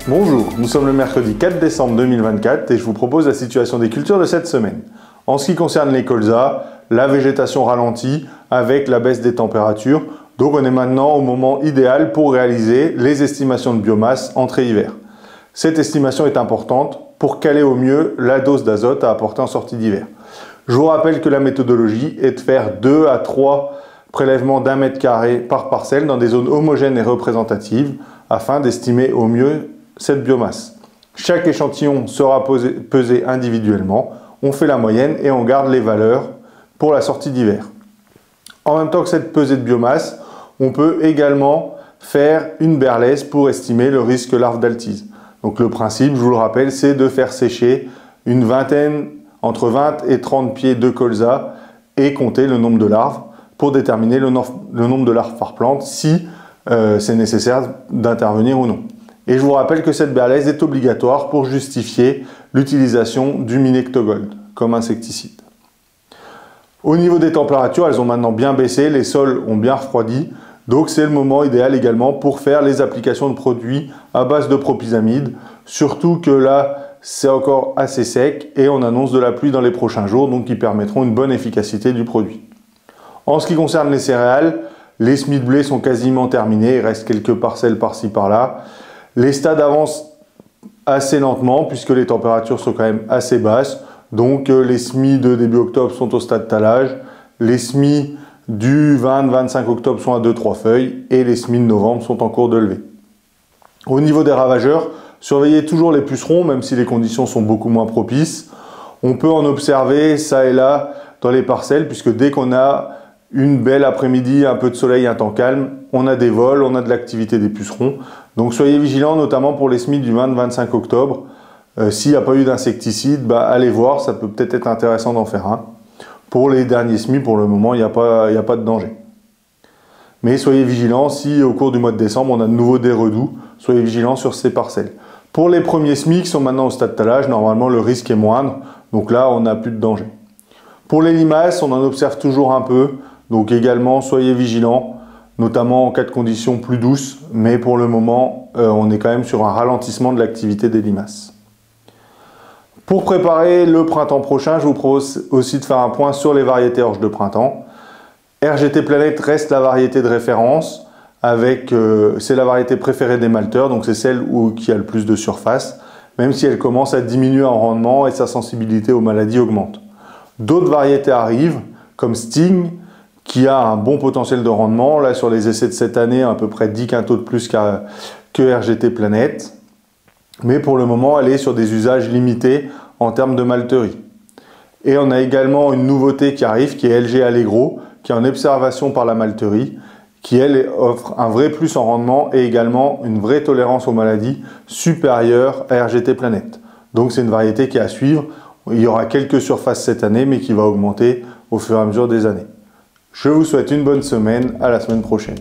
Bonjour, nous sommes le mercredi 4 décembre 2024 et je vous propose la situation des cultures de cette semaine. En ce qui concerne les colzas, la végétation ralentit avec la baisse des températures, donc on est maintenant au moment idéal pour réaliser les estimations de biomasse entrée-hiver. Cette estimation est importante pour caler au mieux la dose d'azote à apporter en sortie d'hiver. Je vous rappelle que la méthodologie est de faire 2 à 3 prélèvements d'1 mètre carré par parcelle dans des zones homogènes et représentatives afin d'estimer au mieux cette biomasse. Chaque échantillon sera pesé individuellement, on fait la moyenne et on garde les valeurs pour la sortie d'hiver. En même temps que cette pesée de biomasse, on peut également faire une berlèse pour estimer le risque larve d'altise. Donc le principe, je vous le rappelle, c'est de faire sécher une vingtaine, entre 20 et 30 pieds de colza et compter le nombre de larves pour déterminer le nombre de larves par plante si c'est nécessaire d'intervenir ou non. Et je vous rappelle que cette berlèse est obligatoire pour justifier l'utilisation du Minectogold comme insecticide. Au niveau des températures, elles ont maintenant bien baissé, les sols ont bien refroidi, donc c'est le moment idéal également pour faire les applications de produits à base de propyzamide, surtout que là c'est encore assez sec et on annonce de la pluie dans les prochains jours, donc qui permettront une bonne efficacité du produit. En ce qui concerne les céréales, les semis de blé sont quasiment terminés, il reste quelques parcelles par-ci par-là. Les stades avancent assez lentement puisque les températures sont quand même assez basses. Donc les semis de début octobre sont au stade talage, les semis du 20-25 octobre sont à 2-3 feuilles et les semis de novembre sont en cours de levée. Au niveau des ravageurs, surveillez toujours les pucerons même si les conditions sont beaucoup moins propices. On peut en observer ça et là dans les parcelles puisque dès qu'on a une belle après-midi, un peu de soleil, un temps calme, on a des vols, on a de l'activité des pucerons. Donc soyez vigilants notamment pour les semis du 20-25 octobre. S'il n'y a pas eu d'insecticide, allez voir, ça peut peut-être être intéressant d'en faire un. Pour les derniers semis, pour le moment, il n'y a pas de danger. Mais soyez vigilants, si au cours du mois de décembre, on a de nouveau des redoux, soyez vigilants sur ces parcelles. Pour les premiers semis qui sont maintenant au stade talage, normalement le risque est moindre, donc là on n'a plus de danger. Pour les limaces, on en observe toujours un peu, donc également soyez vigilants, notamment en cas de conditions plus douces, mais pour le moment, on est quand même sur un ralentissement de l'activité des limaces. Pour préparer le printemps prochain, je vous propose aussi de faire un point sur les variétés orge de printemps. RGT Planète reste la variété de référence, c'est la variété préférée des malteurs, donc c'est celle qui a le plus de surface, même si elle commence à diminuer en rendement et sa sensibilité aux maladies augmente. D'autres variétés arrivent, comme Sting, qui a un bon potentiel de rendement. Là, sur les essais de cette année, à peu près 10 quintaux de plus que RGT Planète. Mais pour le moment, elle est sur des usages limités en termes de malterie. Et on a également une nouveauté qui arrive, qui est LG Allegro, qui est en observation par la malterie, qui elle offre un vrai plus en rendement et également une vraie tolérance aux maladies supérieure à RGT Planète. Donc c'est une variété qui est à suivre. Il y aura quelques surfaces cette année, mais qui va augmenter au fur et à mesure des années. Je vous souhaite une bonne semaine, à la semaine prochaine.